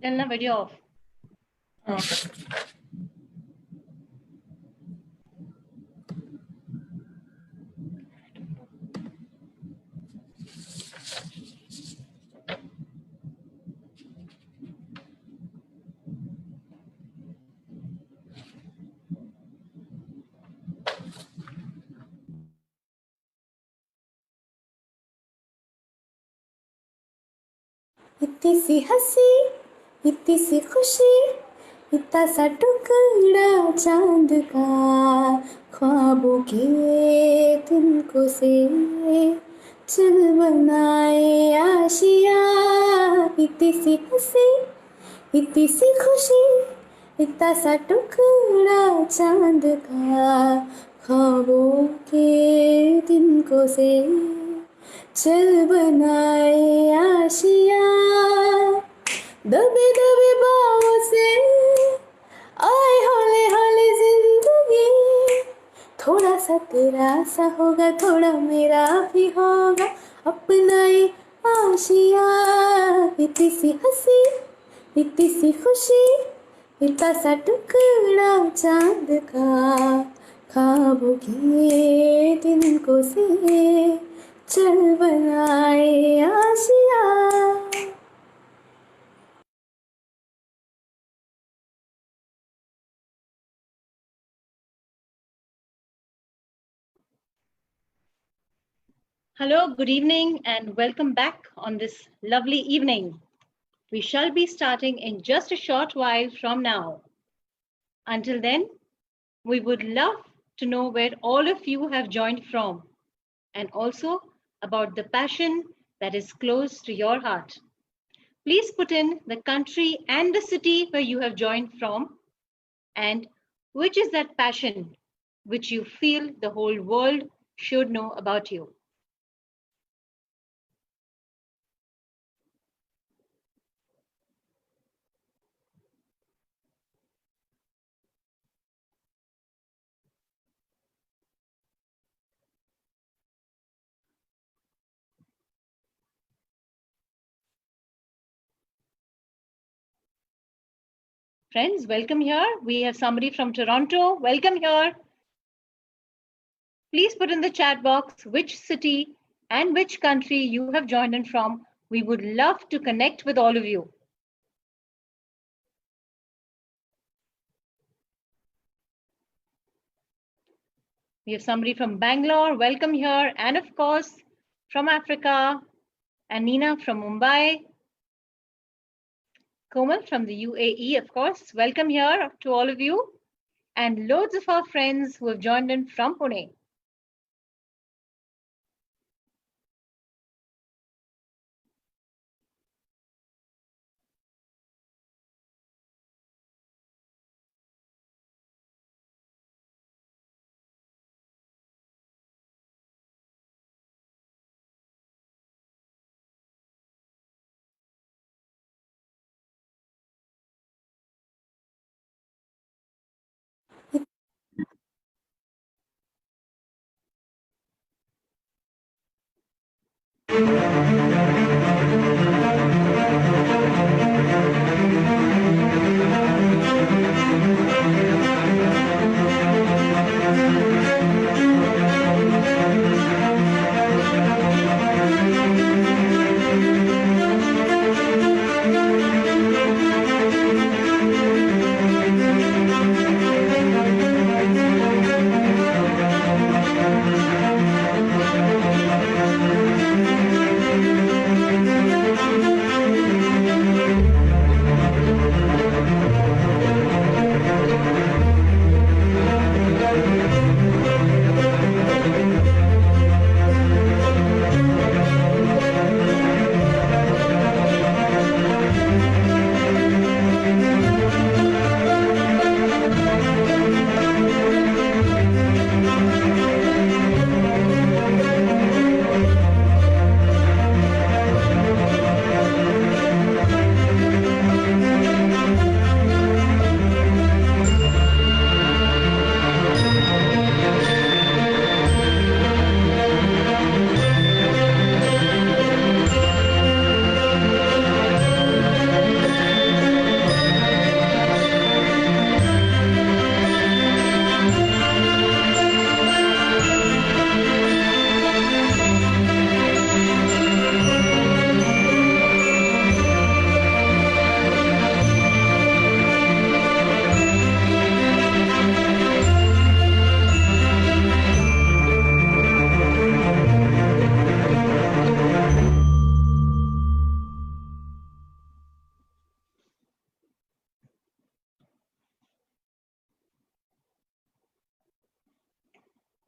DELNA video off. इतनी सी हंसी, इतनी सी खुशी, इतना सा टुकड़ा चांद का, ख्वाबों के तिनकों से चल बनाए आशिया। इतनी सी हंसी, इतनी सी खुशी, इतना सा टुकड़ा चांद का, ख्वाबों के तिनकों से चल बनाए आशिया। दबे दबे बाहों से आए हौले हौले जिंदगी, थोड़ा सा तेरा सा होगा, थोड़ा मेरा भी होगा, अपना ही आशिया। इतनी सी हंसी, इतनी सी खुशी, इतना सा टुकड़ा चांद का, ख्वाबों के तिनकों से चल बनाए Asia. Hello, good evening, and welcome back on this lovely evening. We shall be starting in just a short while from now. Until then, we would love to know where all of you have joined from, and also about the passion that is close to your heart. Please put in the country and the city where you have joined from, and which is that passion which you feel the whole world should know about you. Friends, welcome here. We have somebody from Toronto. Welcome here. Please put in the chat box which city and which country you have joined in from. We would love to connect with all of you. We have somebody from Bangalore. Welcome here. And of course, from Africa, and Nina from Mumbai. Komal from the UAE, of course. Welcome here to all of you. And loads of our friends who have joined in from Pune.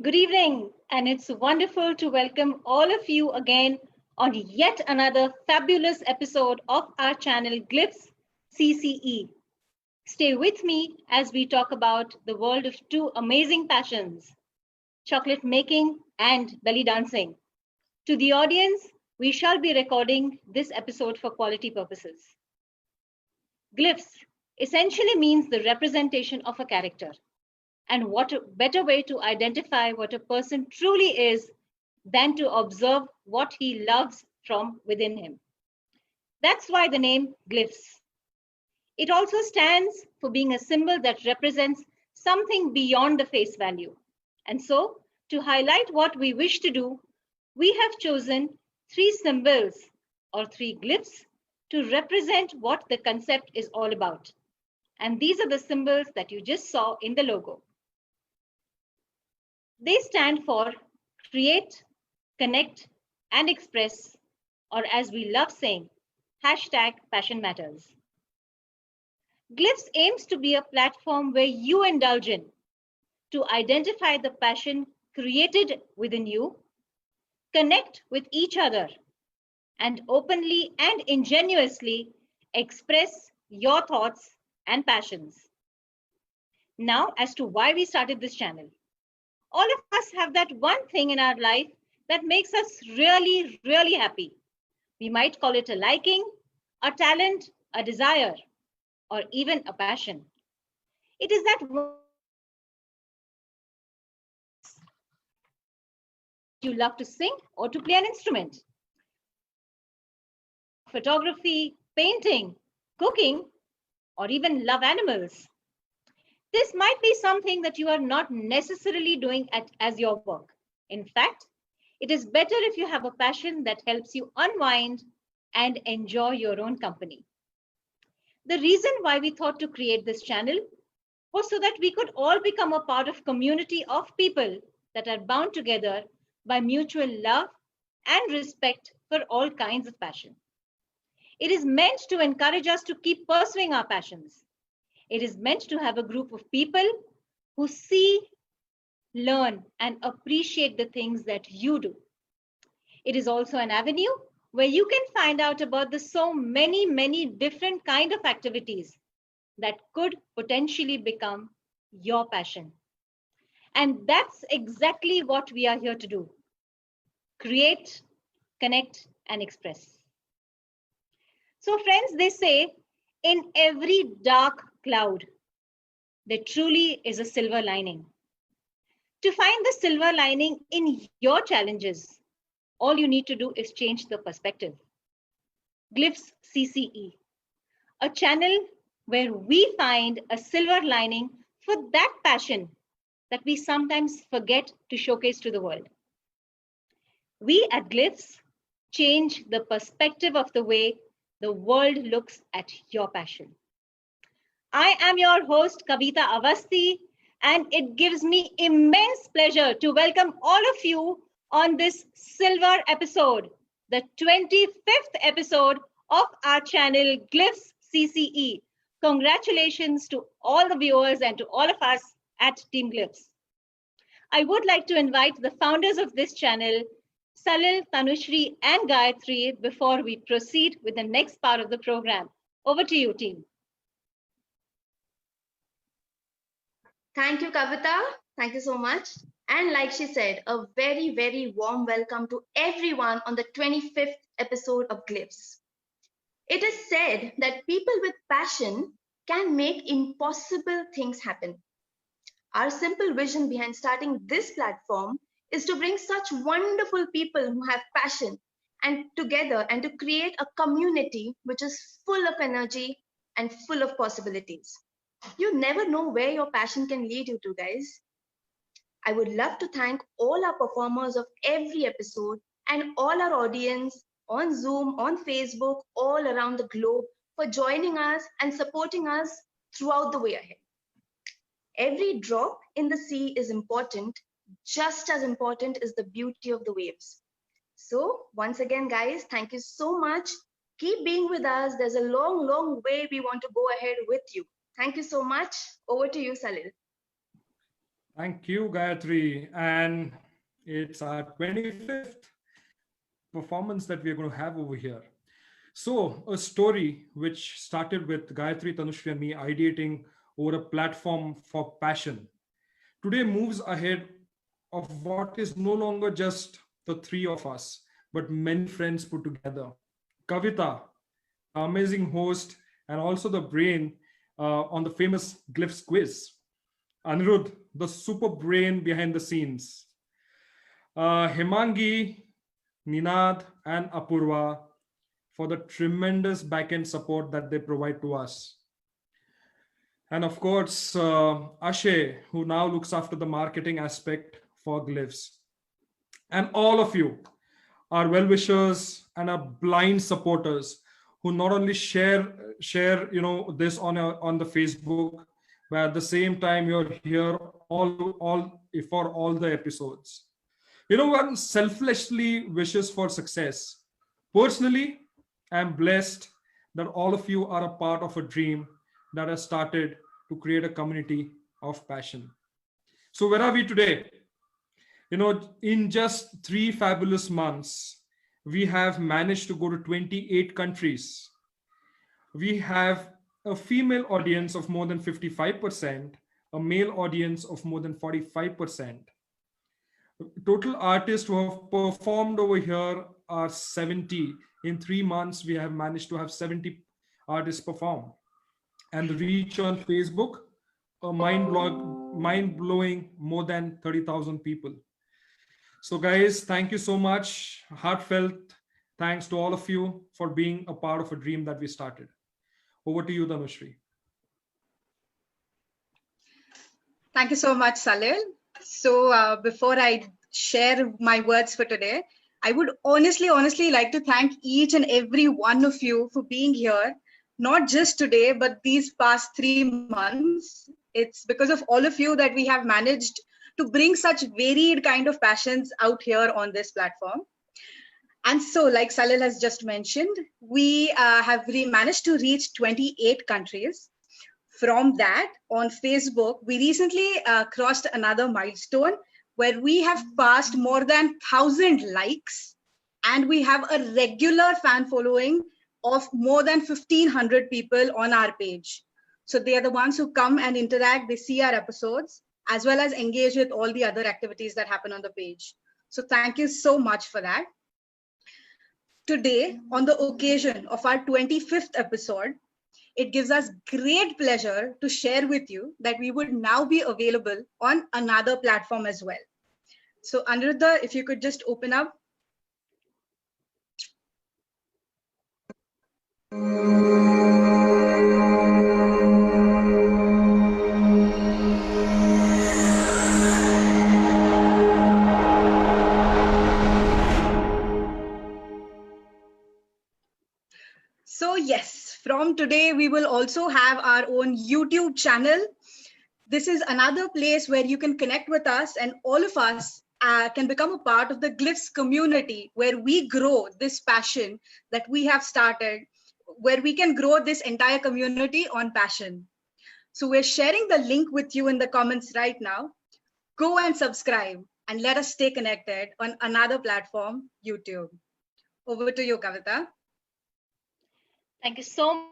Good evening, and it's wonderful to welcome all of you again on yet another fabulous episode of our channel Glyphs CCE. Stay with me as we talk about the world of two amazing passions, chocolate making and belly dancing. To the audience, we shall be recording this episode for quality purposes. Glyphs essentially means the representation of a character. And what a better way to identify what a person truly is than to observe what he loves from within him. That's why the name Glyphs. It also stands for being a symbol that represents something beyond the face value. And so, to highlight what we wish to do, we have chosen three symbols or three glyphs to represent what the concept is all about. And these are the symbols that you just saw in the logo. They stand for create, connect, and express, or as we love saying, #Passion Matters. Glyphs aims to be a platform where you indulge in to identify the passion created within you, connect with each other, and openly and ingenuously express your thoughts and passions. Now, as to why we started this channel. All of us have that one thing in our life that makes us really, really happy. We might call it a liking, a talent, a desire, or even a passion. It is that you love to sing or to play an instrument. Photography, painting, cooking, or even love animals. This might be something that you are not necessarily doing as your work. In fact, it is better if you have a passion that helps you unwind and enjoy your own company. The reason why we thought to create this channel was so that we could all become a part of a community of people that are bound together by mutual love and respect for all kinds of passion. It is meant to encourage us to keep pursuing our passions. It is meant to have a group of people who see, learn, and appreciate the things that you do. It is also an avenue where you can find out about the so many different kind of activities that could potentially become your passion. And that's exactly what we are here to do. Create, connect, and express. So friends, they say, in every dark cloud, there truly is a silver lining. To find the silver lining in your challenges, all you need to do is change the perspective. Glyphs CCE, a channel where we find a silver lining for that passion that we sometimes forget to showcase to the world. We at Glyphs change the perspective of the way the world looks at your passion. I am your host, 𝗣𝗵𝗍𝗍, and it gives me immense pleasure to welcome all of you on this silver episode, the 25th episode of our channel Glyphs CCE. Congratulations to all the viewers and to all of us at Team Glyphs. I would like to invite the founders of this channel, Salil, Tanushree, and Gayatri, before we proceed with the next part of the program. Over to you, team. Thank you, Kavita. Thank you so much. And like she said, a very warm welcome to everyone on the 25th episode of Glyphs. It is said that people with passion can make impossible things happen. Our simple vision behind starting this platform is to bring such wonderful people who have passion and together and to create a community which is full of energy and full of possibilities. You never know where your passion can lead you to, guys. I would love to thank all our performers of every episode and all our audience on Zoom, on Facebook, all around the globe for joining us and supporting us throughout the way ahead. Every drop in the sea is important. Just as important is the beauty of the waves. So once again, guys, thank you so much. Keep being with us. There's a long way we want to go ahead with you. Thank you so much. Over to you, Salil. Thank you, Gayatri. And it's our 25th performance that we're going to have over here. So, a story which started with Gayatri, Tanushree, and me ideating over a platform for passion, today moves ahead of what is no longer just the three of us, but many friends put together. Kavita, amazing host, and also the brain on the famous Glyphs quiz. Anirudh, the super brain behind the scenes. Hemangi, Ninad, and Apurva for the tremendous backend support that they provide to us. And of course, Ashay, who now looks after the marketing aspect for Glyphs. And all of you, our well-wishers and our blind supporters who not only share this on the Facebook, but at the same time you're here all for all the episodes. One selflessly wishes for success. Personally, I'm blessed that all of you are a part of a dream that has started to create a community of passion. So where are we today? In just 3 fabulous months, we have managed to go to 28 countries. We have a female audience of more than 55%, a male audience of more than 45%. Total artists who have performed over here are 70. In 3 months, we have managed to have 70 artists perform. And the reach on Facebook, a mind-blowing more than 30,000 people. So guys, thank you so much. Heartfelt thanks to all of you for being a part of a dream that we started. Over to you, Tanushree. Thank you so much, Salil. So before I share my words for today, I would honestly like to thank each and every one of you for being here, not just today, but these past 3 months. It's because of all of you that we have managed to bring such varied kind of passions out here on this platform. And so, like Salil has just mentioned, we have managed to reach 28 countries. From that, on Facebook, we recently crossed another milestone where we have passed more than 1,000 likes, and we have a regular fan following of more than 1,500 people on our page. So they are the ones who come and interact, they see our episodes, as well as engage with all the other activities that happen on the page. So thank you so much for that. Today, on the occasion of our 25th episode, it gives us great pleasure to share with you that we would now be available on another platform as well. So Aniruddha, if you could just open up. So yes, from today, we will also have our own YouTube channel. This is another place where you can connect with us, and all of us can become a part of the Glyphs community, where we grow this passion that we have started, where we can grow this entire community on passion. So we're sharing the link with you in the comments right now. Go and subscribe and let us stay connected on another platform, YouTube. Over to you, Kavita. Thank you so much.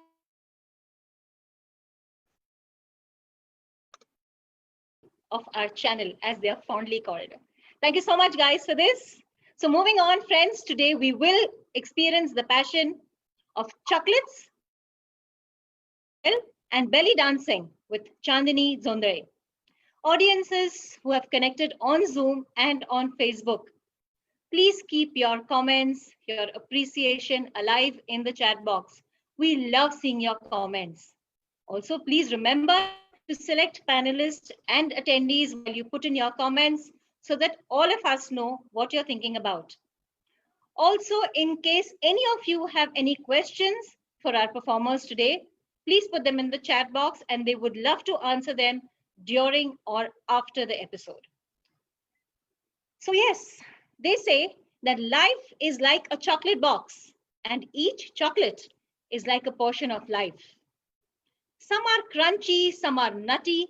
Of our channel, as they are fondly called. Thank you so much, guys, for this. So moving on, friends, today we will experience the passion of chocolates and belly dancing with CHANDNI JONDHALE. Audiences who have connected on Zoom and on Facebook, please keep your comments, your appreciation alive in the chat box. We love seeing your comments. Also, please remember to select panelists and attendees while you put in your comments so that all of us know what you're thinking about. Also, in case any of you have any questions for our performers today, please put them in the chat box and they would love to answer them during or after the episode. So yes, they say that life is like a chocolate box and each chocolate is like a portion of life. Some are crunchy, some are nutty,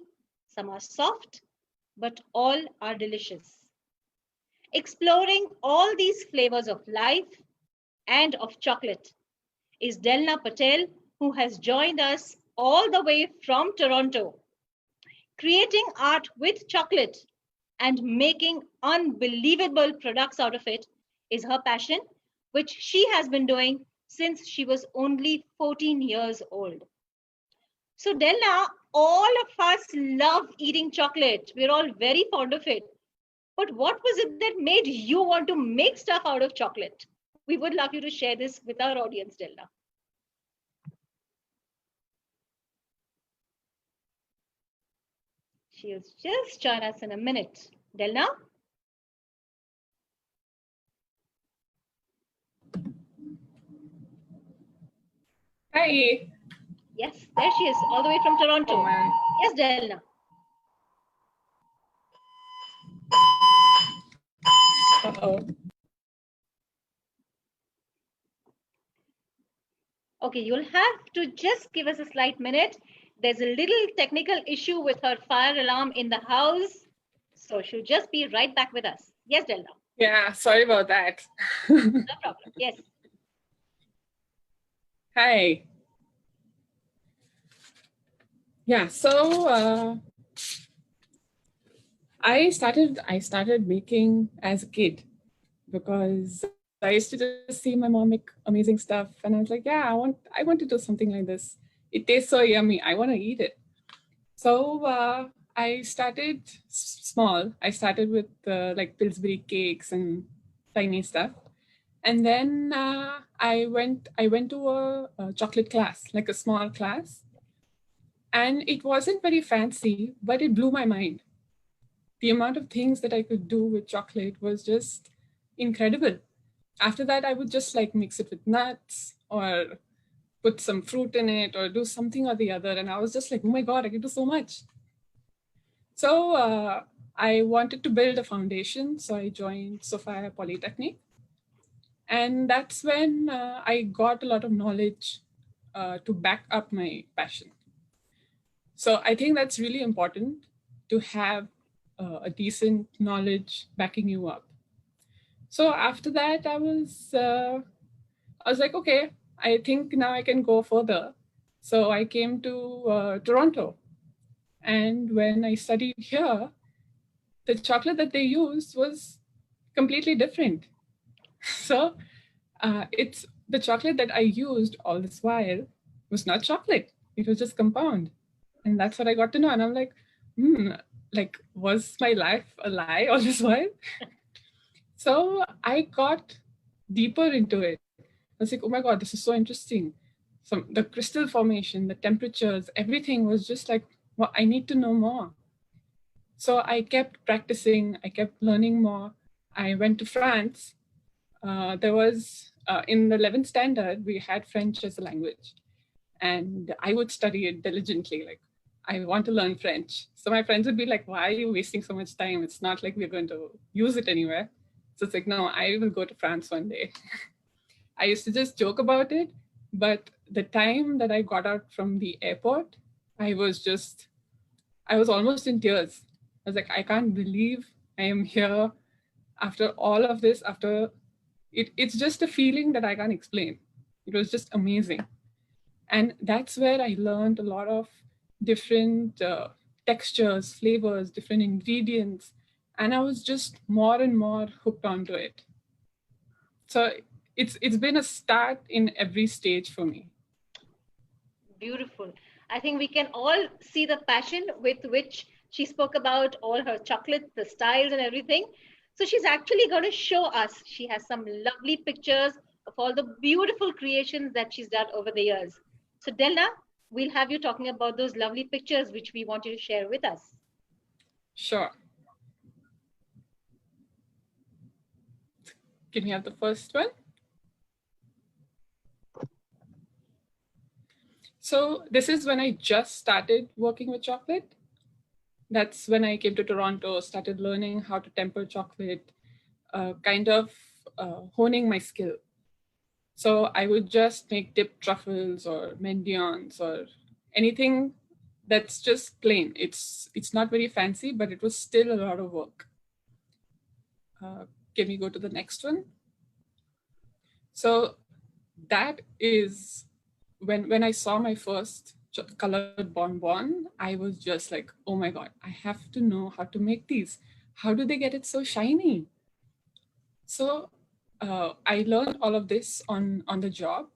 some are soft, but all are delicious. Exploring all these flavors of life and of chocolate is DELNA Patel, who has joined us all the way from Toronto. Creating art with chocolate and making unbelievable products out of it is her passion, which she has been doing since she was only 14 years old. So DELNA, all of us love eating chocolate. We're all very fond of it. But what was it that made you want to make stuff out of chocolate? We would love you to share this with our audience, DELNA. She'll just join us in a minute. DELNA? Hi. Yes, there she is, all the way from Toronto. Oh, man. Yes, DELNA. Uh-oh. Okay, you'll have to just give us a slight minute. There's a little technical issue with her fire alarm in the house. So she'll just be right back with us. Yes, DELNA. Yeah, sorry about that. No problem. Yes. Hi. Yeah, so I started baking as a kid because I used to just see my mom make amazing stuff, and I was like, yeah, I want to do something like this. It tastes so yummy. I want to eat it. So I started small. I started with like Pillsbury cakes and tiny stuff, and then I went to a chocolate class, like a small class, and it wasn't very fancy, but it blew my mind. The amount of things that I could do with chocolate was just incredible. After that, I would just like mix it with nuts or put some fruit in it or do something or the other. And I was just like, oh my God, I can do so much. So I wanted to build a foundation. So I joined Sophia Polytechnic. And that's when I got a lot of knowledge to back up my passion. So I think that's really important to have a decent knowledge backing you up. So after that, I was like, okay, I think now I can go further. So I came to Toronto. And when I studied here, the chocolate that they used was completely different. So it's the chocolate that I used all this while was not chocolate. It was just compound. And that's what I got to know. And I'm like, like, was my life a lie all this while? So I got deeper into it. I was like, oh my God, this is so interesting. So the crystal formation, the temperatures, everything was just like, well, I need to know more. So I kept practicing, I kept learning more. I went to France. There was, in the 11th standard, we had French as a language. And I would study it diligently, like, I want to learn French. So my friends would be like, why are you wasting so much time? It's not like we're going to use it anywhere. So it's like, no, I will go to France one day. I used to just joke about it. But the time that I got out from the airport, I was almost in tears. I was like, I can't believe I am here after all of this, it's just a feeling that I can't explain. It was just amazing. And that's where I learned a lot of different textures, flavors, different ingredients. And I was just more and more hooked onto it. So it's been a start in every stage for me. Beautiful. I think we can all see the passion with which she spoke about all her chocolate, the styles and everything. So she's actually going to show us. She has some lovely pictures of all the beautiful creations that she's done over the years. So DELNA, we'll have you talking about those lovely pictures which we want you to share with us. Sure. Can we have the first one? So this is when I just started working with chocolate. That's when I came to Toronto, started learning how to temper chocolate, kind of honing my skill. So I would just make dipped truffles or mendiants or anything that's just plain. It's not very fancy, but it was still a lot of work. Can we go to the next one? So that is when I saw my first colored bonbon, I was just like, oh my God, I have to know how to make these. How do they get it so shiny? So I learned all of this on the job,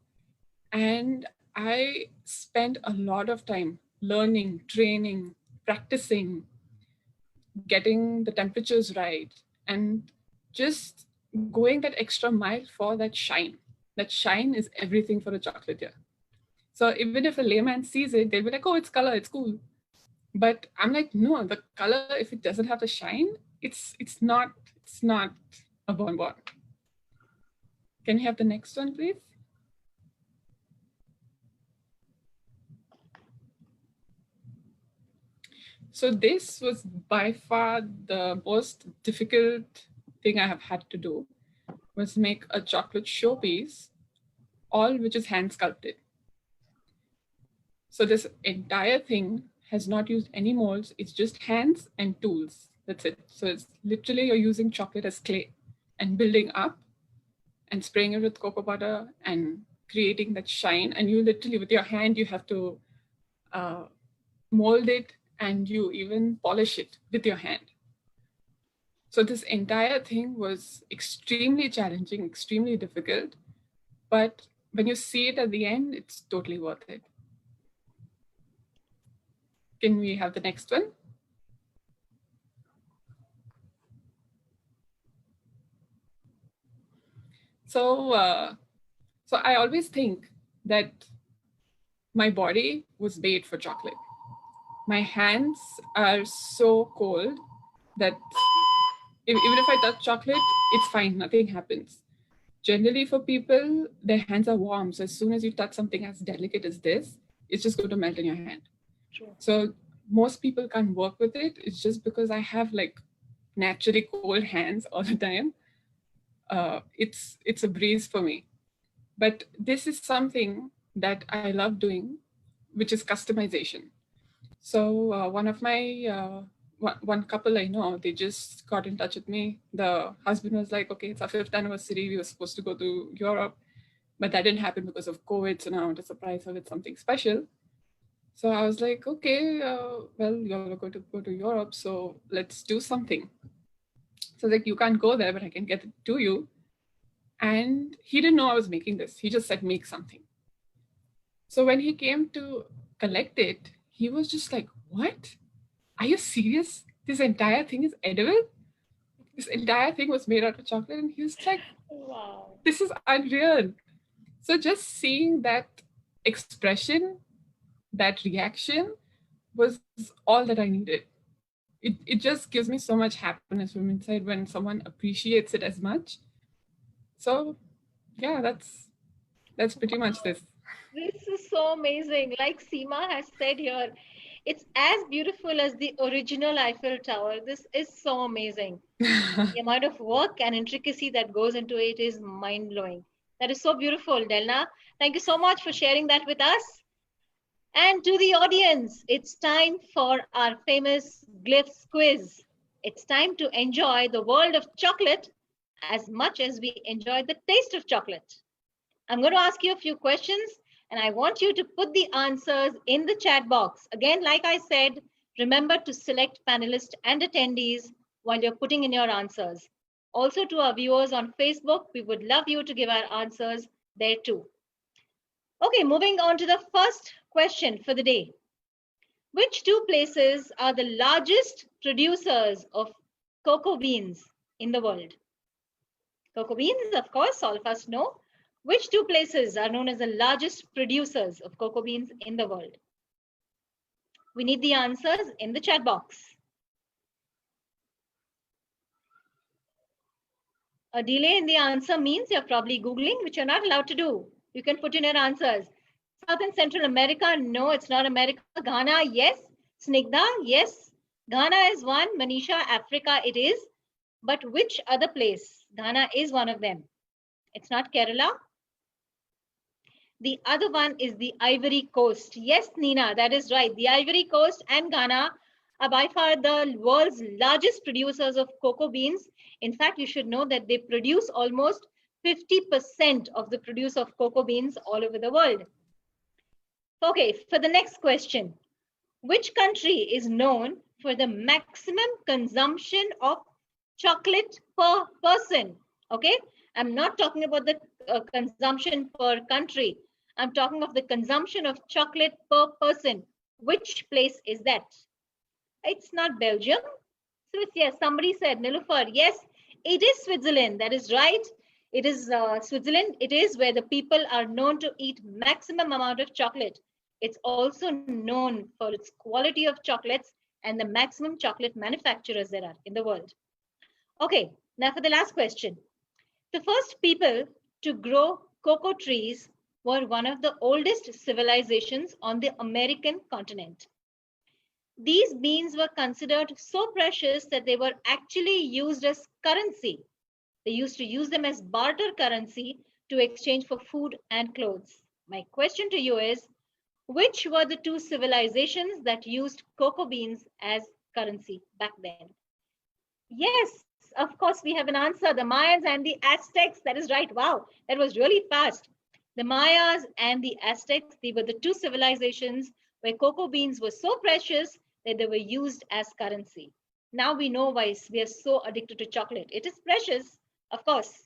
and I spent a lot of time learning, training, practicing, getting the temperatures right, and just going that extra mile for that shine. That shine is everything for a chocolatier. So even if a layman sees it, they'll be like, oh, it's color, it's cool. But I'm like, no, the color, if it doesn't have the shine, it's not a bonbon. Can you have the next one, please? So this was by far the most difficult thing I have had to do, was make a chocolate showpiece, all which is hand sculpted. So this entire thing has not used any molds. It's just hands and tools. That's it. So it's literally you're using chocolate as clay and building up and spraying it with cocoa butter and creating that shine. And you literally, with your hand, you have to mold it, and you even polish it with your hand. So this entire thing was extremely challenging, extremely difficult. But when you see it at the end, it's totally worth it. Can we have the next one? So I always think that my body was made for chocolate. My hands are so cold that even if I touch chocolate, it's fine, nothing happens. Generally for people, their hands are warm. So as soon as you touch something as delicate as this, it's just going to melt in your hand. True. So most people can't work with it. It's just because I have like naturally cold hands all the time. It's a breeze for me. But this is something that I love doing, which is customization. So one of my, one couple I know, they just got in touch with me. The husband was like, okay, it's our 5th anniversary. We were supposed to go to Europe, but that didn't happen because of COVID. So now I want to surprise her with something special. So I was like, okay, well, you're going to go to Europe, so let's do something. So like, you can't go there, but I can get it to you. And he didn't know I was making this. He just said, make something. So when he came to collect it, he was just like, what? Are you serious? This entire thing is edible? This entire thing was made out of chocolate? And he was like, wow, this is unreal. So just seeing that expression, that reaction was all that I needed. It just gives me so much happiness from inside when someone appreciates it as much. So yeah, that's pretty much this. This is so amazing. Like Seema has said here, it's as beautiful as the original Eiffel Tower. This is so amazing. The amount of work and intricacy that goes into it is mind-blowing. That is so beautiful, DELNA. Thank you so much for sharing that with us. And to the audience, it's time for our famous Glyphs quiz. It's time to enjoy the world of chocolate as much as we enjoy the taste of chocolate. I'm going to ask you a few questions, and I want you to put the answers in the chat box. Again, like I said, remember to select panelists and attendees while you're putting in your answers. Also to our viewers on Facebook, we would love you to give our answers there too. Okay, moving on to the first question for the day. Which two places are the largest producers of cocoa beans in the world? Cocoa beans, of course, all of us know. Which two places are known as the largest producers of cocoa beans in the world? We need the answers in the chat box. A delay in the answer means you're probably Googling, which you're not allowed to do. You can put in your answers. South and Central America, no, it's not America. Ghana, yes. Snigdha, yes. Ghana is one. Manisha, Africa, it is. But which other place? Ghana is one of them. It's not Kerala. The other one is the Ivory Coast. Yes, Nina, that is right. The Ivory Coast and Ghana are by far the world's largest producers of cocoa beans. In fact, you should know that they produce almost 50% of the produce of cocoa beans all over the world. Okay, for the next question. Which country is known for the maximum consumption of chocolate per person? Okay, I'm not talking about the consumption per country. I'm talking of the consumption of chocolate per person. Which place is that? It's not Belgium. So it's, yes, somebody said Nilufar. Yes, it is Switzerland. That is right. It is Switzerland. It is where the people are known to eat maximum amount of chocolate. It's also known for its quality of chocolates and the maximum chocolate manufacturers there are in the world. Okay, now for the last question. The first people to grow cocoa trees were one of the oldest civilizations on the American continent. These beans were considered so precious that they were actually used as currency. They used to use them as barter currency to exchange for food and clothes. My question to you is, which were the two civilizations that used cocoa beans as currency back then? Yes, of course, we have an answer. The Mayans and the Aztecs. That is right. Wow, that was really fast. The Mayas and the Aztecs, they were the two civilizations where cocoa beans were so precious that they were used as currency. Now we know why we are so addicted to chocolate. It is precious, of course.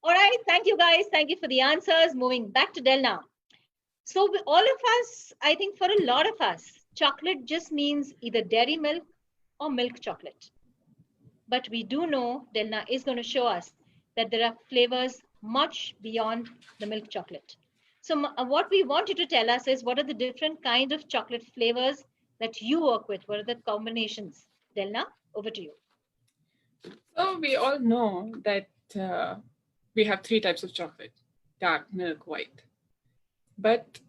All right, thank you guys. Thank you for the answers. Moving back to DELNA. So all of us, I think for a lot of us, chocolate just means either dairy milk or milk chocolate. But we do know DELNA is going to show us that there are flavors much beyond the milk chocolate. So what we want you to tell us is, what are the different kinds of chocolate flavors that you work with? What are the combinations? DELNA, over to you. So we all know that we have three types of chocolate: dark, milk, white. But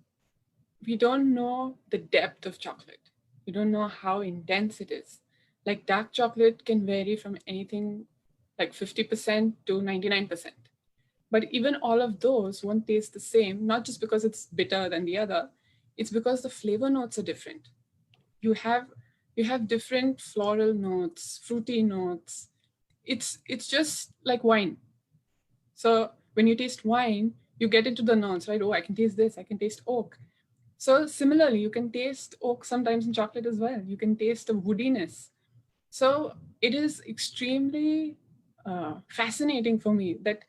we don't know the depth of chocolate. We don't know how intense it is. Like dark chocolate can vary from anything like 50% to 99%. But even all of those won't taste the same, not just because it's bitter than the other, it's because the flavor notes are different. You have different floral notes, fruity notes. It's just like wine. So when you taste wine, you get into the notes, right? Oh, I can taste this, I can taste oak. So similarly, you can taste oak sometimes in chocolate as well. You can taste the woodiness. So it is extremely fascinating for me that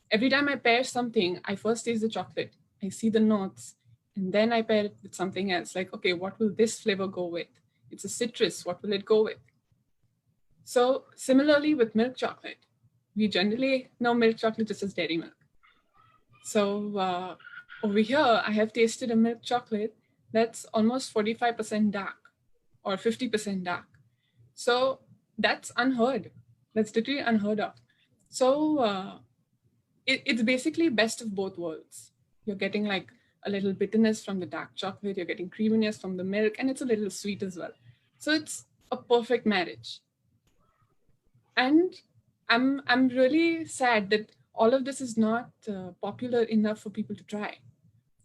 every time I pair something, I first taste the chocolate, I see the notes, and then I pair it with something else. Like, okay, what will this flavor go with? It's a citrus, what will it go with? So similarly with milk chocolate, we generally know milk chocolate just as dairy milk. So over here, I have tasted a milk chocolate that's almost 45% dark or 50% dark. So that's unheard. That's literally unheard of. So it's basically best of both worlds. You're getting like a little bitterness from the dark chocolate, you're getting creaminess from the milk, and it's a little sweet as well. So it's a perfect marriage. And I'm really sad that all of this is not popular enough for people to try.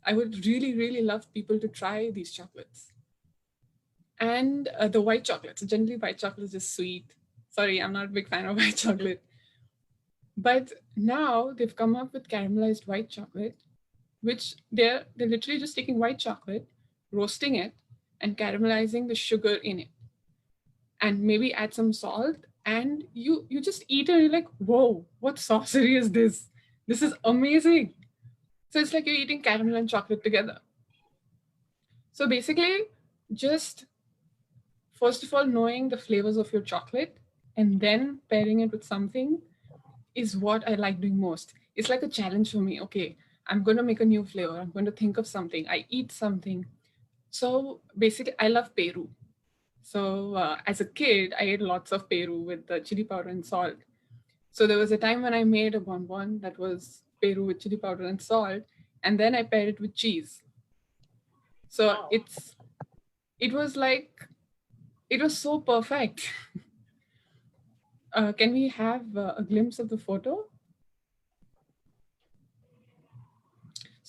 I would really, really love people to try these chocolates. And the white chocolates. Generally, white chocolate is just sweet. Sorry, I'm not a big fan of white chocolate. But now they've come up with caramelized white chocolate, which they're literally just taking white chocolate, roasting it, and caramelizing the sugar in it. And maybe add some salt, and you just eat it and you're like, whoa, what sorcery is this? This is amazing. So it's like you're eating caramel and chocolate together. So basically, just first of all, knowing the flavors of your chocolate and then pairing it with something is what I like doing most. It's like a challenge for me. Okay, I'm going to make a new flavor. I'm going to think of something. I eat something. So basically, I love Peru. So as a kid, I ate lots of Peru with the chili powder and salt. So there was a time when I made a bonbon that was Peru with chili powder and salt, and then I paired it with cheese. So wow. It was so perfect. Can we have a glimpse of the photo?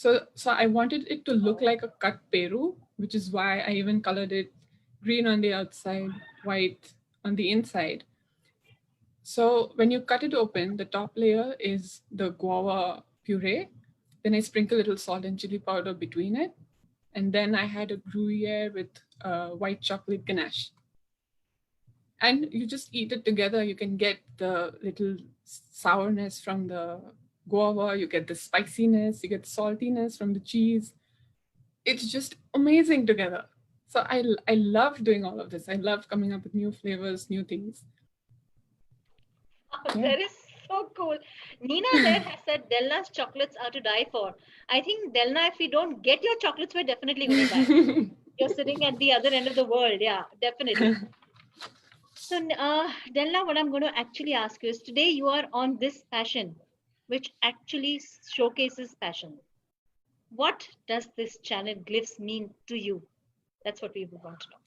So I wanted it to look like a cut Peru, which is why I even colored it green on the outside, white on the inside. So when you cut it open, the top layer is the guava puree. Then I sprinkle a little salt and chili powder between it. And then I had a Gruyere with white chocolate ganache. And you just eat it together. You can get the little sourness from the guava, you get the spiciness, you get saltiness from the cheese. It's just amazing together. So I love doing all of this. I love coming up with new flavors, new things. Oh, that is so cool. Nina there has said DELNA's chocolates are to die for. I think DELNA, if we don't get your chocolates, we're definitely going to die. You're sitting at the other end of the world. Yeah, definitely. So DELNA, what I'm going to actually ask you is, today you are on this passion, which actually showcases passion. What does this channel Glyphs mean to you? That's what we want to know.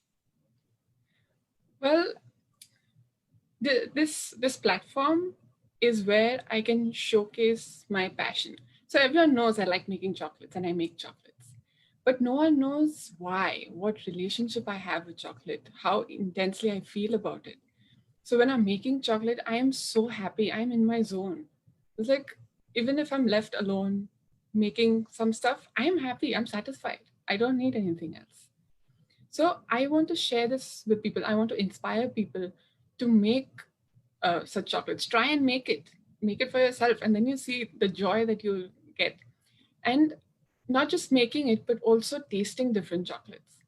Well, this platform is where I can showcase my passion. So everyone knows I like making chocolates and I make chocolates, but no one knows why, what relationship I have with chocolate, how intensely I feel about it. So when I'm making chocolate, I am so happy. I'm in my zone. It's like, even if I'm left alone making some stuff, I'm happy, I'm satisfied. I don't need anything else. So I want to share this with people. I want to inspire people to make such chocolates. Try and make it for yourself, and then you see the joy that you'll get. And not just making it, but also tasting different chocolates.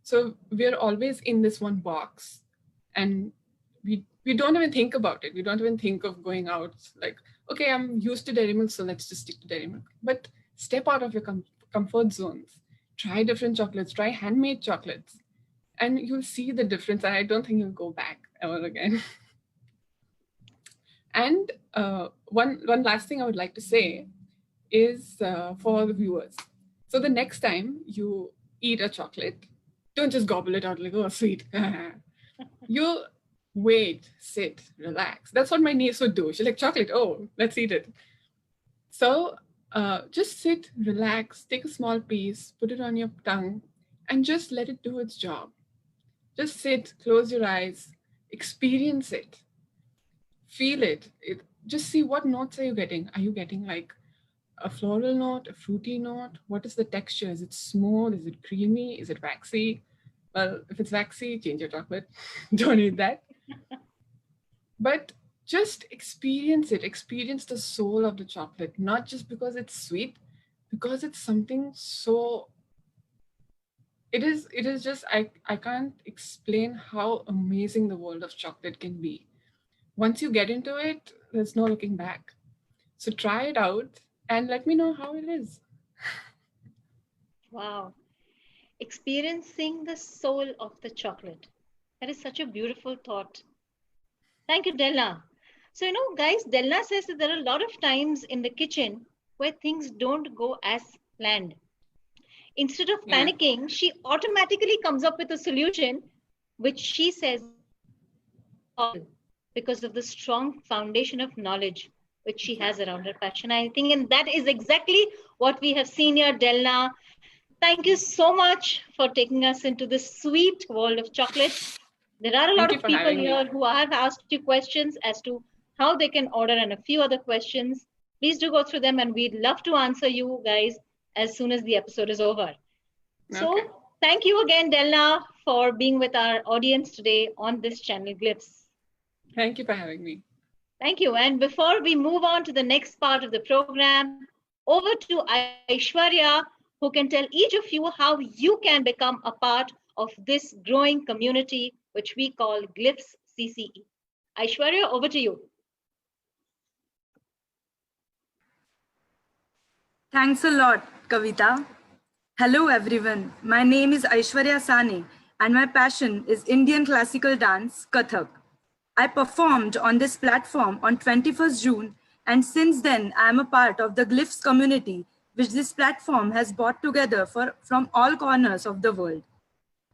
So we're always in this one box, and we don't even think about it. We don't even think of going out like, okay, I'm used to dairy milk, so let's just stick to dairy milk. But step out of your comfort zones. Try different chocolates, try handmade chocolates, and you'll see the difference. And I don't think you'll go back ever again. And one last thing I would like to say is for the viewers. So the next time you eat a chocolate, don't just gobble it out like, oh, sweet. You wait, sit, relax. That's what my niece would do. She's like, chocolate, oh, let's eat it. So just sit, relax, take a small piece, put it on your tongue, and just let it do its job. Just sit, close your eyes, experience it, feel it. Just see, what notes are you getting? Are you getting like a floral note, a fruity note? What is the texture? Is it smooth? Is it creamy? Is it waxy? Well, if it's waxy, change your chocolate. Don't eat that. But just experience it. Experience the soul of the chocolate, not just because it's sweet, because it's something so... It is just, I can't explain how amazing the world of chocolate can be. Once you get into it, there's no looking back. So try it out and let me know how it is. Wow. Experiencing the soul of the chocolate. That is such a beautiful thought. Thank you, DELNA. So, guys, DELNA says that there are a lot of times in the kitchen where things don't go as planned. Instead of panicking, she automatically comes up with a solution, which she says because of the strong foundation of knowledge which she has around her passion, I think. And that is exactly what we have seen here, DELNA. Thank you so much for taking us into this sweet world of chocolate. There are a lot of people here who have asked you questions as to how they can order and a few other questions. Please do go through them, and we'd love to answer you guys as soon as the episode is over. Okay. So thank you again, DELNA, for being with our audience today on this channel, Glyphs. Thank you for having me. Thank you. And before we move on to the next part of the program, over to Aishwarya, who can tell each of you how you can become a part of this growing community, which we call Glyphs CCE. Aishwarya, over to you. Thanks a lot, Kavita. Hello, everyone. My name is Aishwarya Sane, and my passion is Indian classical dance, Kathak. I performed on this platform on 21st June, and since then, I am a part of the Glyphs community, which this platform has brought together from all corners of the world.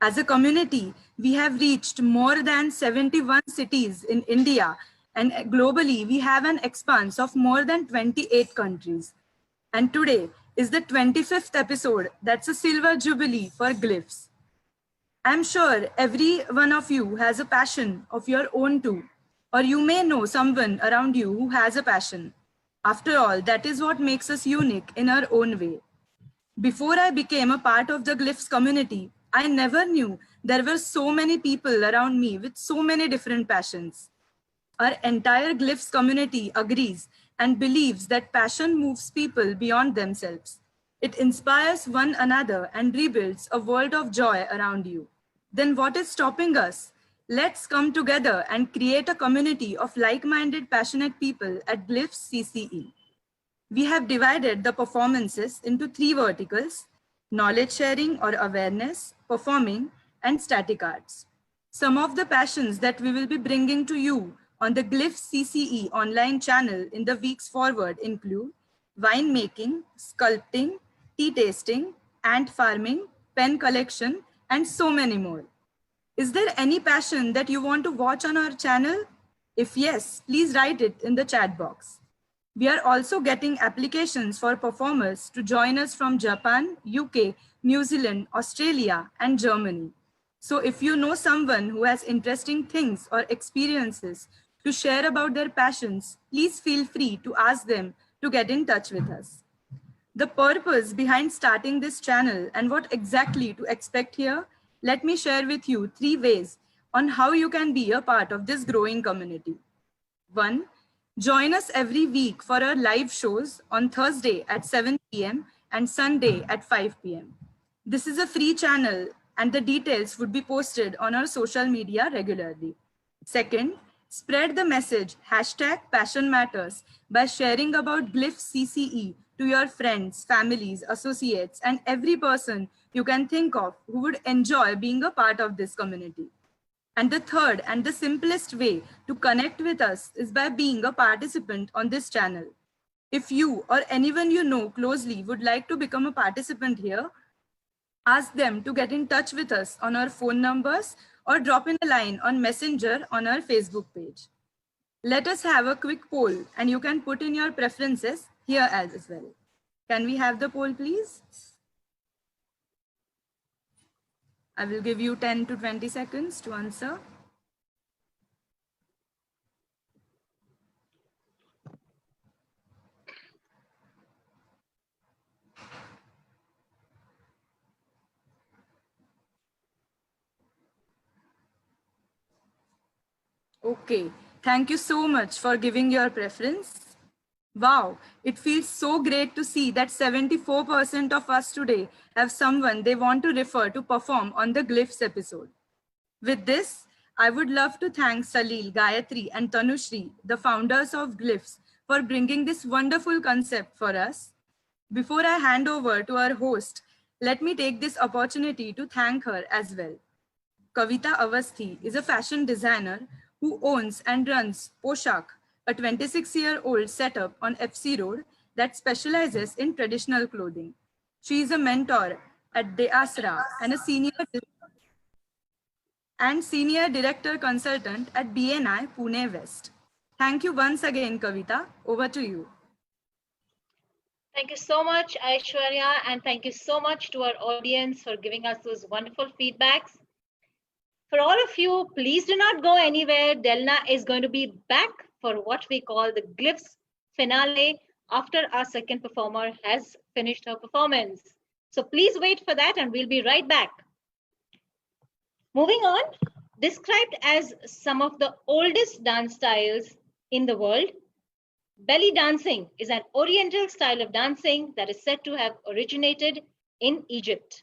As a community, we have reached more than 71 cities in India, and globally, we have an expanse of more than 28 countries. And today, is the 25th episode. That's a silver jubilee for Glyphs. I'm sure every one of you has a passion of your own too, or you may know someone around you who has a passion. After all, that is what makes us unique in our own way. Before I became a part of the Glyphs community, I never knew there were so many people around me with so many different passions. Our entire Glyphs community agrees and believes that passion moves people beyond themselves. It inspires one another and rebuilds a world of joy around you. Then what is stopping us? Let's come together and create a community of like-minded, passionate people at Glyphs CCE. We have divided the performances into 3 verticals: knowledge sharing or awareness, performing, and static arts. Some of the passions that we will be bringing to you on the Glyphs CCE online channel in the weeks forward include wine making, sculpting, tea tasting, ant farming, pen collection, and so many more. Is there any passion that you want to watch on our channel? If yes, please write it in the chat box. We are also getting applications for performers to join us from Japan, UK, New Zealand, Australia, and Germany. So if you know someone who has interesting things or experiences to share about their passions, please feel free to ask them to get in touch with us. The purpose behind starting this channel and what exactly to expect here, let me share with you 3 ways on how you can be a part of this growing community. 1. Join us every week for our live shows on Thursday at 7 p.m. and Sunday at 5 p.m. This is a free channel and the details would be posted on our social media regularly. Second, spread the message #PassionMatters by sharing about Glyphs CCE to your friends, families, associates, and every person you can think of who would enjoy being a part of this community. And the third and the simplest way to connect with us is by being a participant on this channel. If you or anyone you know closely would like to become a participant here, ask them to get in touch with us on our phone numbers or drop in a line on Messenger on our Facebook page. Let us have a quick poll and you can put in your preferences here as well. Can we have the poll, please? I will give you 10 to 20 seconds to answer. Okay, thank you so much for giving your preference. Wow, it feels so great to see that 74% of us today have someone they want to refer to perform on the Glyphs episode. With this, I would love to thank Salil, Gayatri, and Tanushri, the founders of Glyphs, for bringing this wonderful concept for us. Before I hand over to our host, let me take this opportunity to thank her as well. 𝗚𝗍𝗶𝗍 is a fashion designer who owns and runs Poshak, a 26-year-old setup on FC Road that specializes in traditional clothing. She is a mentor at DELNA and a senior director consultant at BNI Pune West. Thank you once again, Kavita. Over to you. Thank you so much, Aishwarya, and thank you so much to our audience for giving us those wonderful feedbacks. For all of you, please do not go anywhere. DELNA is going to be back for what we call the Glyphs finale after our second performer has finished her performance. So please wait for that and we'll be right back. Moving on, described as some of the oldest dance styles in the world, belly dancing is an oriental style of dancing that is said to have originated in Egypt.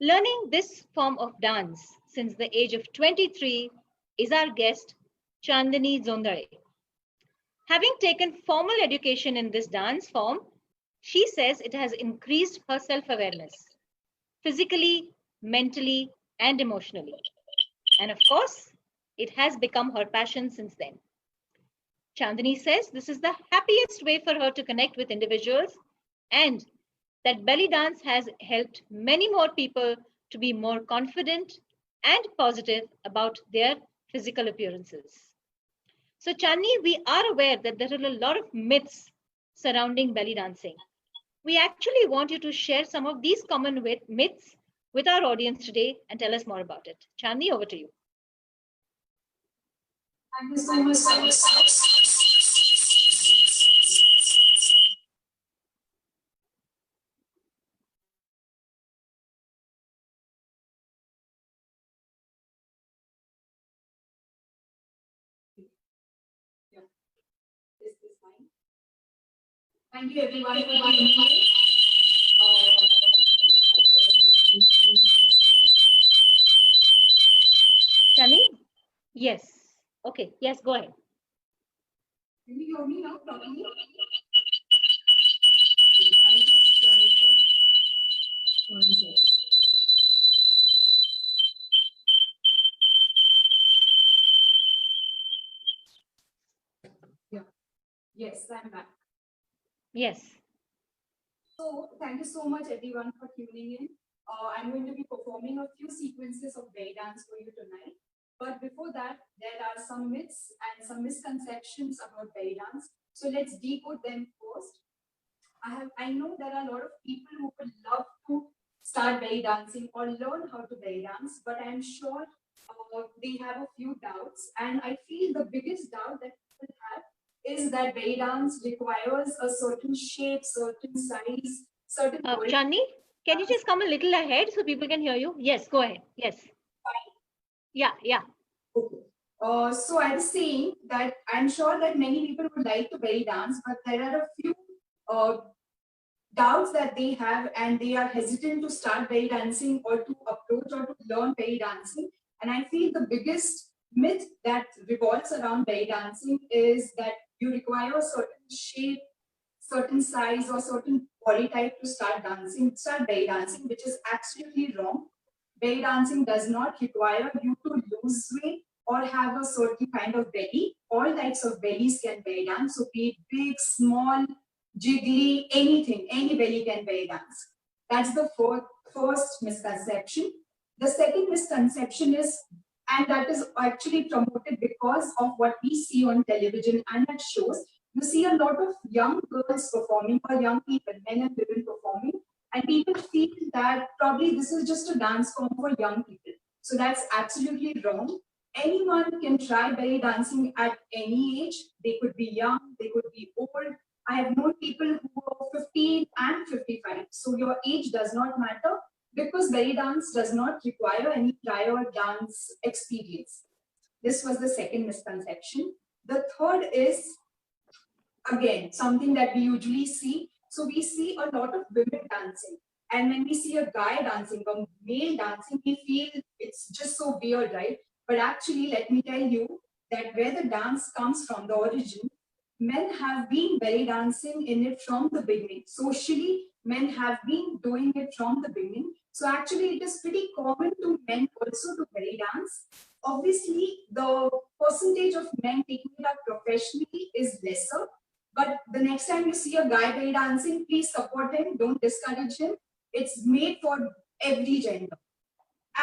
Learning this form of dance since the age of 23 is our guest, CHANDNI JONDHALE. Having taken formal education in this dance form, she says it has increased her self-awareness, physically, mentally, and emotionally. And of course, it has become her passion since then. CHANDNI says this is the happiest way for her to connect with individuals and that belly dance has helped many more people to be more confident and positive about their physical appearances. So CHANDNI, we are aware that there are a lot of myths surrounding belly dancing. we actually want you to share some of these common myths with our audience today and tell us more about it. Chandni, over to you. Thank you so much. Thank you everyone for being here. Chandni? Yes. Okay. Yes, go ahead. Can you hear me now properly? Yeah. Yes, I'm back. Yes. So thank you so much everyone for tuning in. I'm going to be performing a few sequences of belly dance for you tonight. But before that, there are some myths and some misconceptions about belly dance. So let's decode them first. I know there are a lot of people who would love to start belly dancing or learn how to belly dance, but I'm sure they have a few doubts. And I feel the biggest doubt that people have is that belly dance requires a certain shape, certain size, certain body. Chandni, can you just come a little ahead so people can hear you? Yes, go ahead. Yes. Fine. Yeah. Okay. So I was saying that I'm sure that many people would like to belly dance, but there are a few doubts that they have, and they are hesitant to start belly dancing or to approach or to learn belly dancing. And I feel the biggest myth that revolves around belly dancing is that you require a certain shape, certain size, or certain body type to start belly dancing, which is absolutely wrong. Belly dancing does not require you to lose weight or have a certain kind of belly. All types of bellies can belly dance. So be it big, small, jiggly, anything, any belly can belly dance. That's the first misconception. The second misconception is, and that is actually promoted because of what we see on television and at shows, you see a lot of young girls performing, or young people, men and women performing, and people feel that probably this is just a dance form for young people. So that's absolutely wrong. Anyone can try belly dancing at any age. They could be young, they could be old. I have known people who are 15 and 55. So your age does not matter, because belly dance does not require any prior dance experience. This was the second misconception. The third is, again, something that we usually see. So we see a lot of women dancing. And when we see a guy dancing, a male dancing, we feel it's just so weird, right? But actually, let me tell you that where the dance comes from, the origin, men have been belly dancing in it from the beginning. Socially, men have been doing it from the beginning. So actually, it is pretty common to men also to belly dance. Obviously, the percentage of men taking it up professionally is lesser. But the next time you see a guy belly dancing, please support him, don't discourage him. It's made for every gender.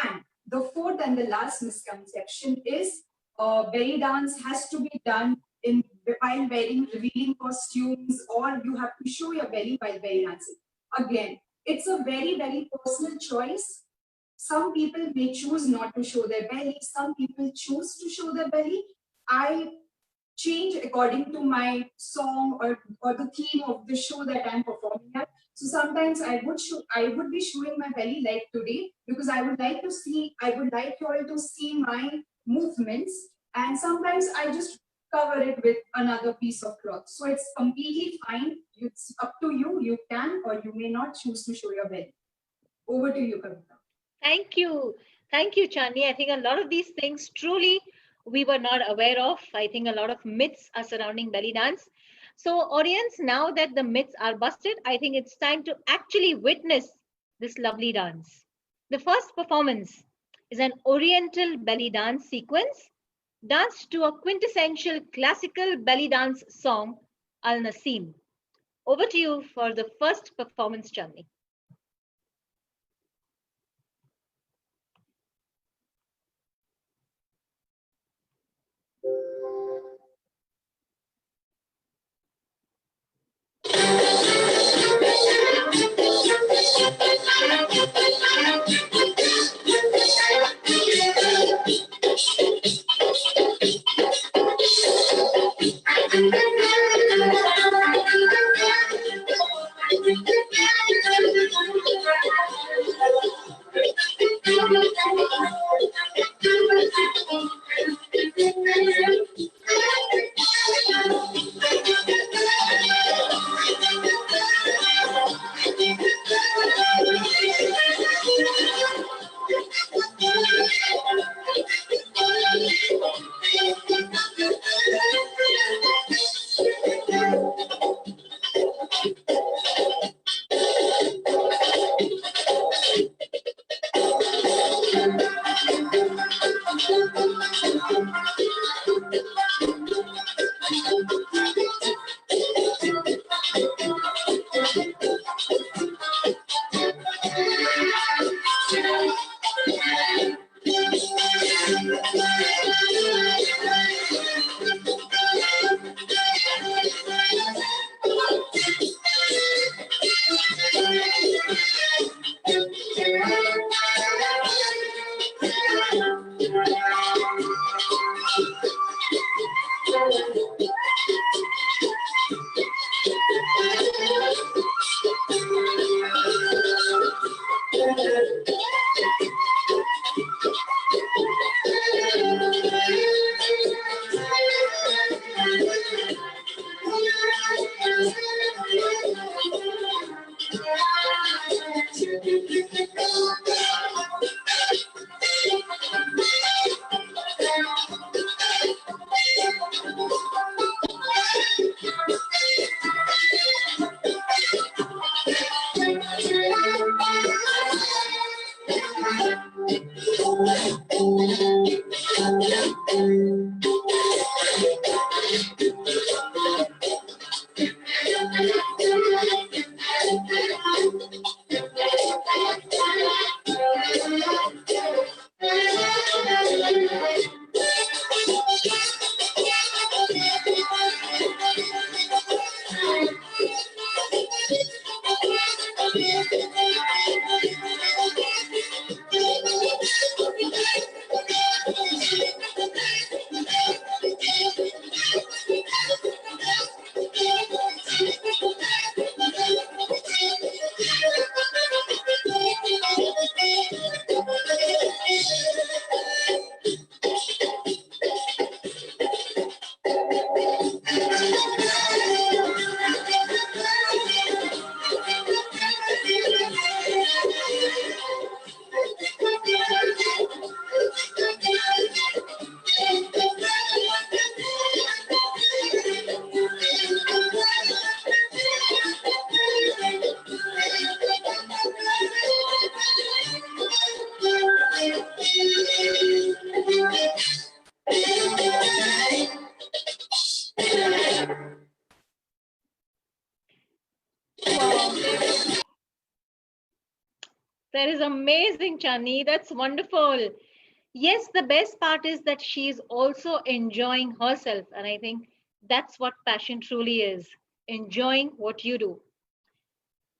And the fourth and the last misconception is belly dance has to be done while wearing revealing costumes, or you have to show your belly while belly dancing. Again, it's a very, very personal choice. Some people may choose not to show their belly. Some people choose to show their belly. I change according to my song or the theme of the show that I'm performing at. So sometimes I would be showing my belly like today, because I would like you all to see my movements. And sometimes I just cover it with another piece of cloth. So it's completely fine. It's up to you. You can or you may not choose to show your belly. Over to you, Kavita. Thank you. Thank you, Chandni. I think a lot of these things truly we were not aware of. I think a lot of myths are surrounding belly dance. So audience, now that the myths are busted, I think it's time to actually witness this lovely dance. The first performance is an oriental belly dance sequence danced to a quintessential classical belly dance song, Al-Nasim. Over to you for the first performance, Chandni. That is amazing, Chandni. That's wonderful. Yes, the best part is that she is also enjoying herself. And I think that's what passion truly is, enjoying what you do.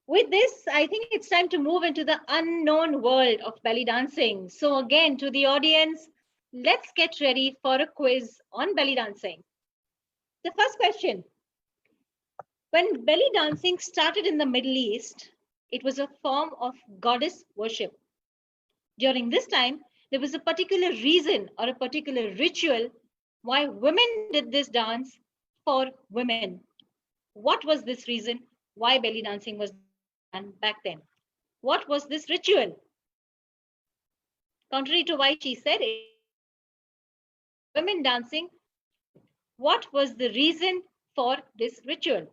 With this, I think it's time to move into the unknown world of belly dancing. So again, to the audience, let's get ready for a quiz on belly dancing. The first question. When belly dancing started in the Middle East, it was a form of goddess worship. During this time, there was a particular reason or a particular ritual why women did this dance for women. What was this reason why belly dancing was done back then? What was this ritual? Contrary to what she said, women dancing, what was the reason for this ritual?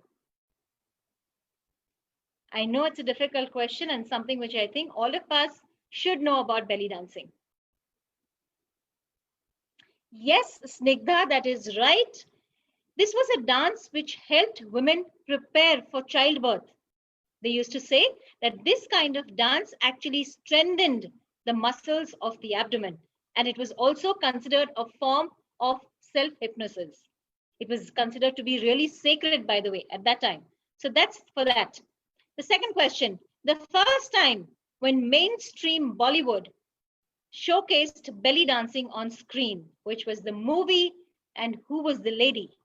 I know it's a difficult question and something which I think all of us should know about belly dancing. Yes, Snigdha, that is right. This was a dance which helped women prepare for childbirth. They used to say that this kind of dance actually strengthened the muscles of the abdomen, and it was also considered a form of self-hypnosis. It was considered to be really sacred, by the way, at that time. So that's for that. The second question, the first time when mainstream Bollywood showcased belly dancing on screen, which was the movie and who was the lady?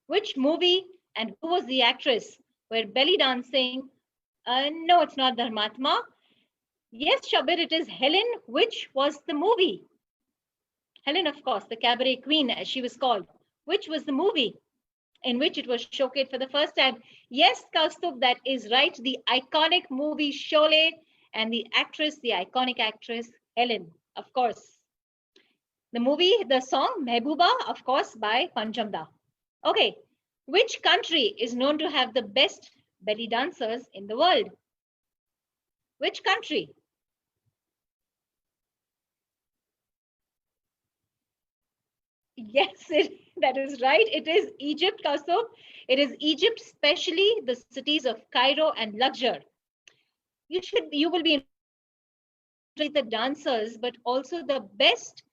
Which movie and who was the actress where belly dancing? No, it's not Dharmatma. Yes, Shabir, it is Helen. Which was the movie? Helen, of course, the cabaret queen, as she was called. Which was the movie in which it was showcased for the first time? Yes, Kaustubh, that is right. The iconic movie Sholay, and the actress, the iconic actress, Helen, of course. The movie, the song Mehbooba, of course, by Panchamda. Okay, which country is known to have the best belly dancers in the world? Which country? Yes, That is right. It is Egypt, Kaustubh. It is Egypt, especially the cities of Cairo and Luxor. You will be the dancers, but also the best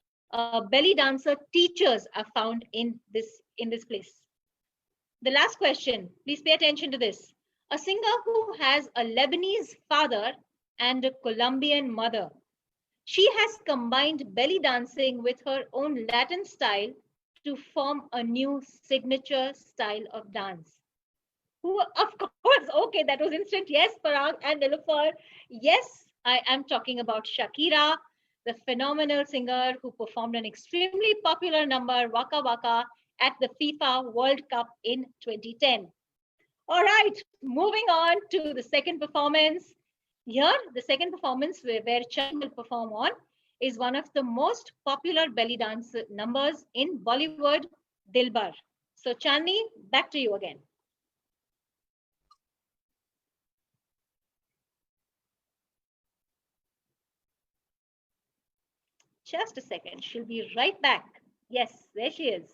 belly dancer teachers are found in this place. The last question, please pay attention to this. A singer who has a Lebanese father and a Colombian mother. She has combined belly dancing with her own Latin style to form a new signature style of dance. Who, of course, okay, that was instant. Yes, Parag and Niloufar. Yes, I am talking about Shakira, the phenomenal singer who performed an extremely popular number, Waka Waka, at the FIFA World Cup in 2010. All right, moving on to the second performance. Here, the second performance where CHANDNI will perform on is one of the most popular belly dance numbers in Bollywood, Dilbar. So CHANDNI, back to you again. Just a second, she'll be right back. Yes, there she is.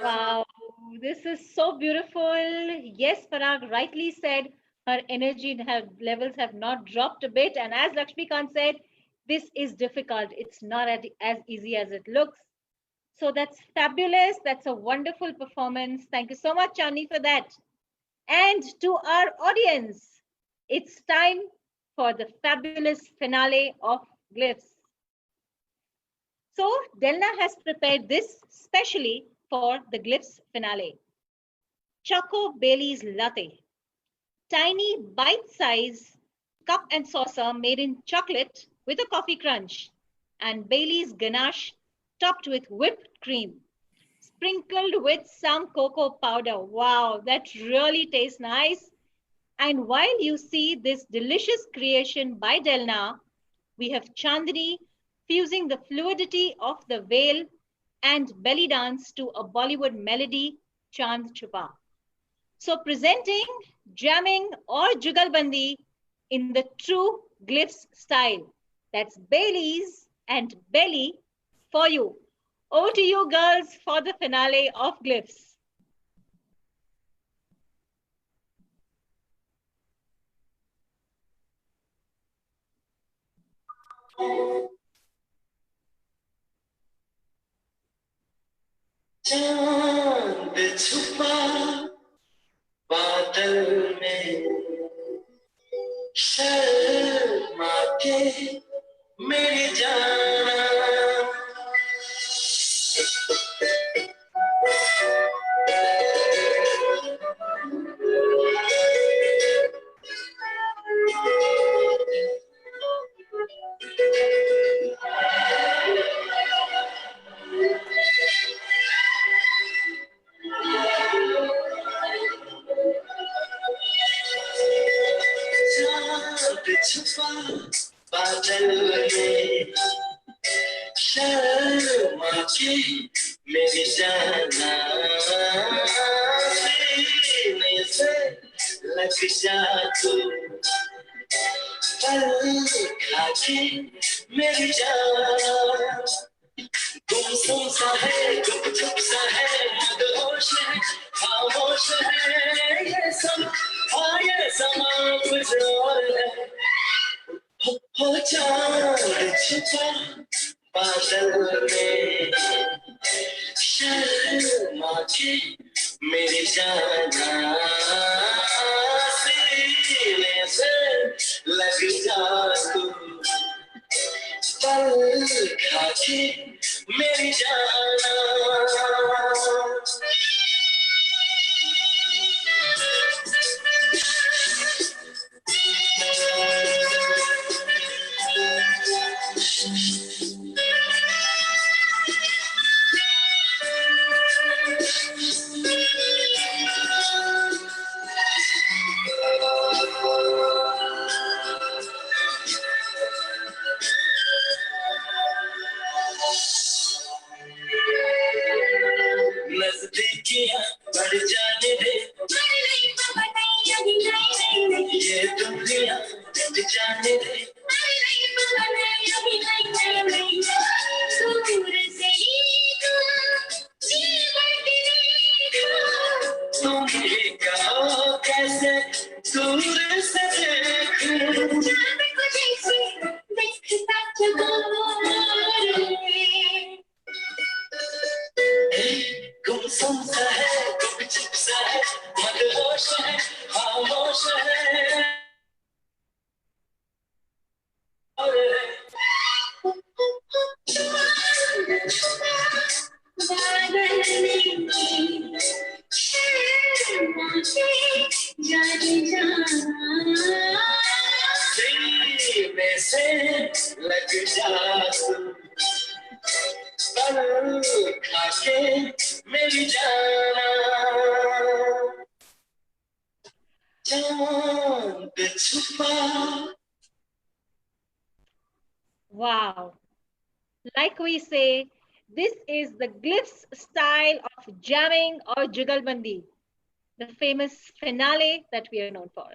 Wow, this is so beautiful. Yes, Parag rightly said her energy levels have not dropped a bit. And as Lakshmikant said, this is difficult. It's not as easy as it looks. So that's fabulous. That's a wonderful performance. Thank you so much, CHANDNI, for that. And to our audience, it's time for the fabulous finale of Glyphs. So DELNA has prepared this specially for the Glyphs finale. 𝗚𝗍𝗍𝗀𝗀 latte. Tiny bite-sized cup and saucer made in chocolate with a coffee crunch, and Bailey's ganache topped with whipped cream, sprinkled with some cocoa powder. Wow, that really tastes nice. And while you see this delicious creation by DELNA, we have Chandni fusing the fluidity of the veil and belly dance to a Bollywood melody, Chand Chupa. So presenting, jamming or jugalbandi in the true Glyphs style. That's Bailey's and Belly for you. Over to you girls for the finale of Glyphs. चांद छुपा बादल में शर्मा के मेरी जान छुपा बादल में शर्मा के मेरी जाना सीने से लग जा तू पल खा के मेरी जान गुमसुम सा है गुपचुप सा है मदहोश है खामोश है ये समा कुछ और है हो चांद छुपा बादल में शर्मा के मेरी जाना सीने से लग जा तू पल खा के मेरी जाना नजदीकियां बढ़ जाने दे ये दुनिया बढ़ जाने दे तुम ही कहो कैसे दूर से देखूं गुमसुम सा है गुपचुप सा है मदहोश है खामोश है सीने से लग जा तू पल खा के मेरी जाना चांद छुपा. Wow. Like we say, this is the Glyphs style of jamming or jugalbandi, the famous finale that we are known for.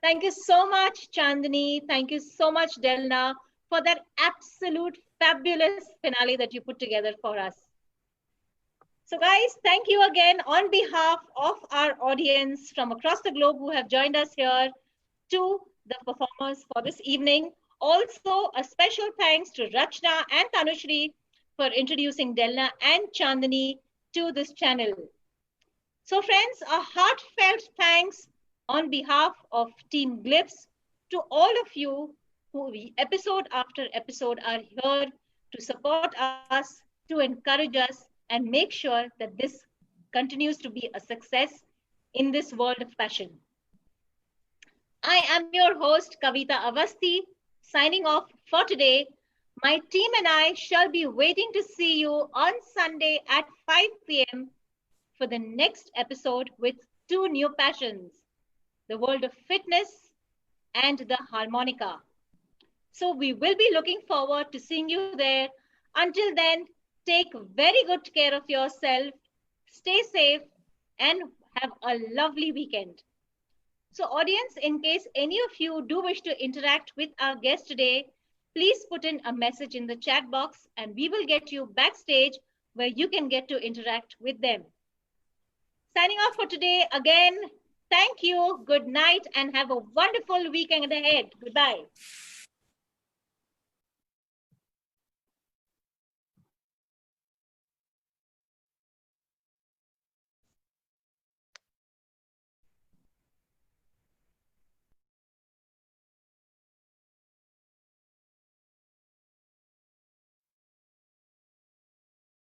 Thank you so much, Chandni. Thank you so much, DELNA, for that absolute fabulous finale that you put together for us. So guys, thank you again on behalf of our audience from across the globe who have joined us here to the performers for this evening. Also, a special thanks to Rachna and Tanushri for introducing DELNA and Chandni to this channel. So friends, a heartfelt thanks on behalf of Team Glyphs to all of you who episode after episode are here to support us, to encourage us, and make sure that this continues to be a success in this world of passion. I am your host, 𝗚𝗍𝗶𝗍, signing off for today. My team and I shall be waiting to see you on Sunday at 5 p.m. for the next episode with two new passions, the world of fitness and the harmonica. So we will be looking forward to seeing you there. Until then, take very good care of yourself, stay safe, and have a lovely weekend. So audience, in case any of you do wish to interact with our guest today, please put in a message in the chat box and we will get you backstage where you can get to interact with them. Signing off for today again, thank you, good night, and have a wonderful weekend ahead. Goodbye.